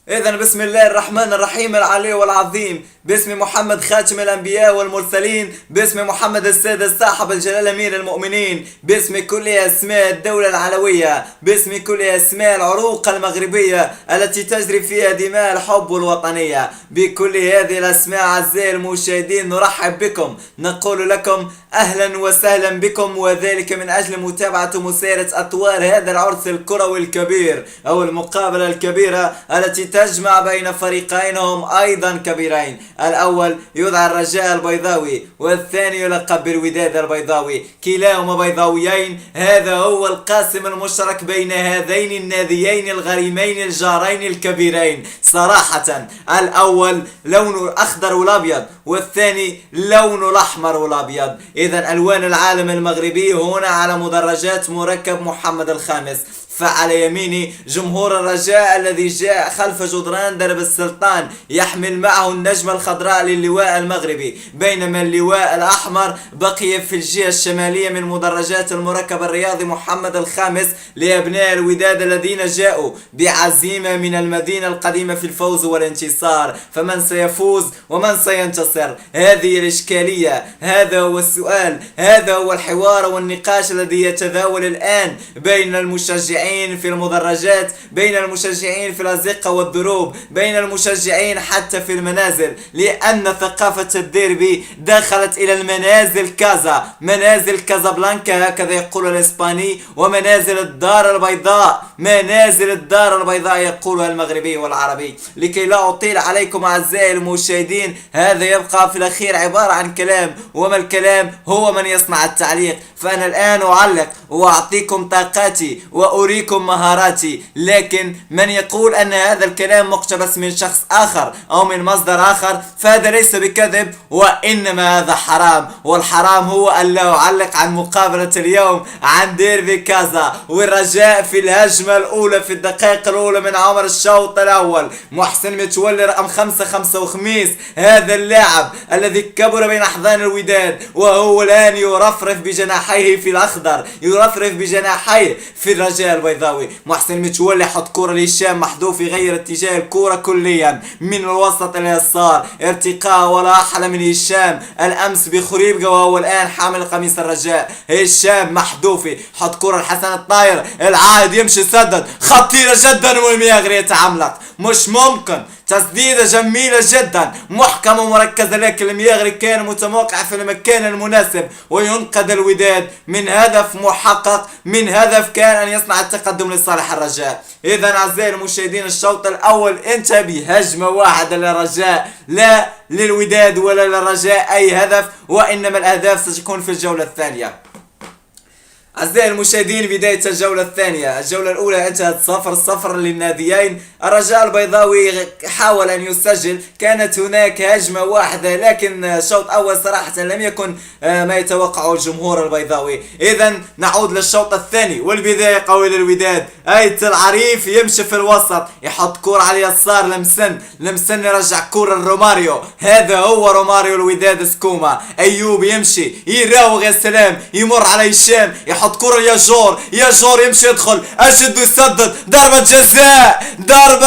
إذا بسم الله الرحمن الرحيم العلي والعظيم، باسم محمد خاتم الأنبياء والمرسلين، باسم محمد السيد الصاحب الجلال أمير المؤمنين، باسم كل أسماء الدولة العلوية، باسم كل أسماء العروق المغربية التي تجري فيها دماء الحب والوطنية. بكل هذه الأسماء أعزائي المشاهدين نرحب بكم، نقول لكم أهلا وسهلا بكم، وذلك من أجل متابعة ومسيرة أطوار هذا العرس الكروي الكبير أو المقابلة الكبيرة التي تجمع بين فريقين هم أيضا كبيرين. الأول يدعى الرجاء البيضاوي والثاني يلقب بالوداد البيضاوي، كلاهما بيضاويين. هذا هو القاسم المشترك بين هذين الناديين الغريمين الجارين الكبيرين صراحة. الأول لونه الأخضر والأبيض والثاني لونه الأحمر والأبيض. إذا ألوان العالم المغربي هنا على مدرجات مركب محمد الخامس. فعلى يميني جمهور الرجاء الذي جاء خلف جدران درب السلطان يحمل معه النجمة الخضراء للواء المغربي، بينما اللواء الأحمر بقي في الجهة الشمالية من مدرجات المركب الرياضي محمد الخامس لأبناء الوداد الذين جاءوا بعزيمة من المدينة القديمة في الفوز والانتصار. فمن سيفوز ومن سينتصر؟ هذه الإشكالية، هذا هو السؤال، هذا هو الحوار والنقاش الذي يتداول الآن بين المشجعين في المدرجات، بين المشجعين في الأزقة والدروب، بين المشجعين حتى في المنازل، لأن ثقافة الديربي دخلت إلى المنازل كازا، منازل كازابلانكا هكذا يقول الإسباني، ومنازل الدار البيضاء، منازل الدار البيضاء يقولها المغربي والعربي. لكي لا أطيل عليكم أعزائي المشاهدين، هذا يبقى في الأخير عبارة عن كلام، وما الكلام هو من يصنع التعليق. فأنا الآن أعلق وأعطيكم طاقاتي وأريكم مهاراتي، لكن من يقول أن هذا الكلام مقتبس من شخص آخر أو من مصدر آخر فهذا ليس بكذب، وإنما هذا حرام. والحرام هو أن لا أعلق عن مقابلة اليوم عن ديربي كازا والرجاء في الهجمة الأولى في الدقائق الأولى من عمر الشوط الأول. محسن متولي رقم 5 وخميس، هذا اللاعب الذي كبر بين أحضان الوداد وهو الآن يرفرف بجناحيه في الأخضر، يرفرف بجناحيه في الرجاء البيضاوي. محسن متولي حط كرة لهشام محذوف يغير اتجاه الكرة كليا من الوسط إلى اليسار، ارتقاء ولا أحلى من هشام الأمس بخريبكا وهو الآن حامل قميص الرجاء. هشام محذوفي حط كرة لحسن الطاير، العائد يمشي سدد خطيرة جدا والمياغري يتعملق، مش ممكن، تسديدة جميلة جدا محكمة ومركزة، لكن المياغري كان متموقع في المكان المناسب وينقذ الوداد من هدف محقق، من هدف كان أن يصنع التقدم لصالح الرجاء. إذا أعزائي المشاهدين الشوط الأول انتهى بهجمة واحدة للرجاء، لا للوداد ولا للرجاء أي هدف، وإنما الأهداف ستكون في الجولة الثانية. أعزائي المشاهدين بداية الجولة الثانية، الجولة الأولى انتهت 0-0 للناديين. الرجاء البيضاوي حاول أن يسجل، كانت هناك هجمة واحدة، لكن الشوط الأول صراحة لم يكن ما يتوقعه الجمهور البيضاوي. إذا نعود للشوط الثاني والبداية قوية للوداد. أيت العريف يمشي في الوسط يحط كرة على اليسار لمسن يرجع كرة لروماريو، هذا هو روماريو الوداد سكوما. أيوب يمشي يراوغ يا سلام، يمر على هشام يحط كرة يا جور يمشي يدخل أجد يسدد، ضربة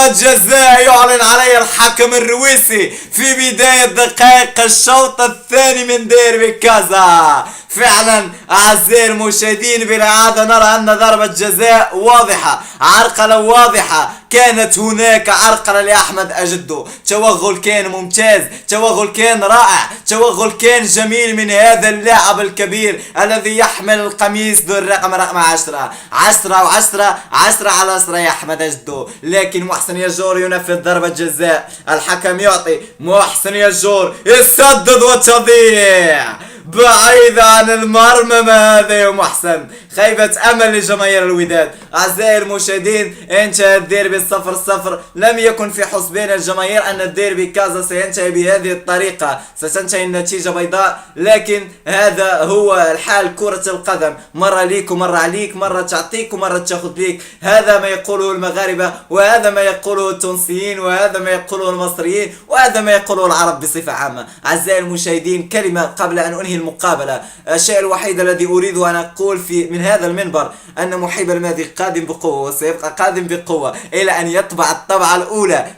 جزاء يعلن عليها الحكم الرويسي في بداية دقائق الشوط الثاني من ديربي كازا. فعلا أعزائي المشاهدين بالعادة نرى أن ضربة جزاء واضحة، عرقلة واضحة، كانت هناك عرقلة لأحمد أجدو، توغل كان ممتاز، توغل كان رائع، توغل كان جميل من هذا اللاعب الكبير الذي يحمل القميص ذو الرقم 10 على 10 يا أحمد أجدو. لكن محسن يجور ينفذ ضربة جزاء، الحكم يعطي، محسن يجور يسدد وتضيع بعيد عن المرمى. ما هذا يا محسن؟ خيبة أمل لجماهير الوداد. أعزائي المشاهدين انتهى الديربي 0-0، لم يكن في حسبان الجماهير أن الديربي كازا سينتهي بهذه الطريقة، ستنتهي النتيجة بيضاء، لكن هذا هو الحال كرة القدم، مرة ليك ومرة عليك، مرة تعطيك ومرة تاخذ ليك. هذا ما يقوله المغاربة، وهذا ما يقوله التونسيين، وهذا ما يقوله المصريين، وهذا ما يقوله العرب بصفة عامة. أعزائي المشاهدين كلمة قبل أن أنهي المقابلة. الشيء الوحيد الذي أريده أن أقول من هذا المنبر أن محب الماضي قادم بقوة وسيبقى قادم بقوة إلى أن يطبع الطبعة الأولى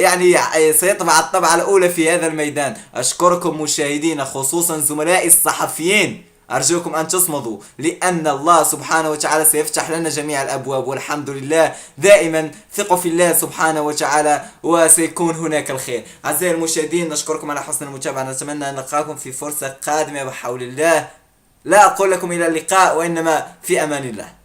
يعني سيطبع الطبعة الأولى في هذا الميدان. أشكركم مشاهدين، خصوصا زملائي الصحفيين، أرجوكم أن تصمدوا لأن الله سبحانه وتعالى سيفتح لنا جميع الأبواب، والحمد لله. دائما ثقوا في الله سبحانه وتعالى وسيكون هناك الخير. أعزائي المشاهدين، نشكركم على حسن المتابعة، نتمنى أن نلقاكم في فرصة قادمة بحول الله. لا أقول لكم إلى اللقاء، وإنما في أمان الله.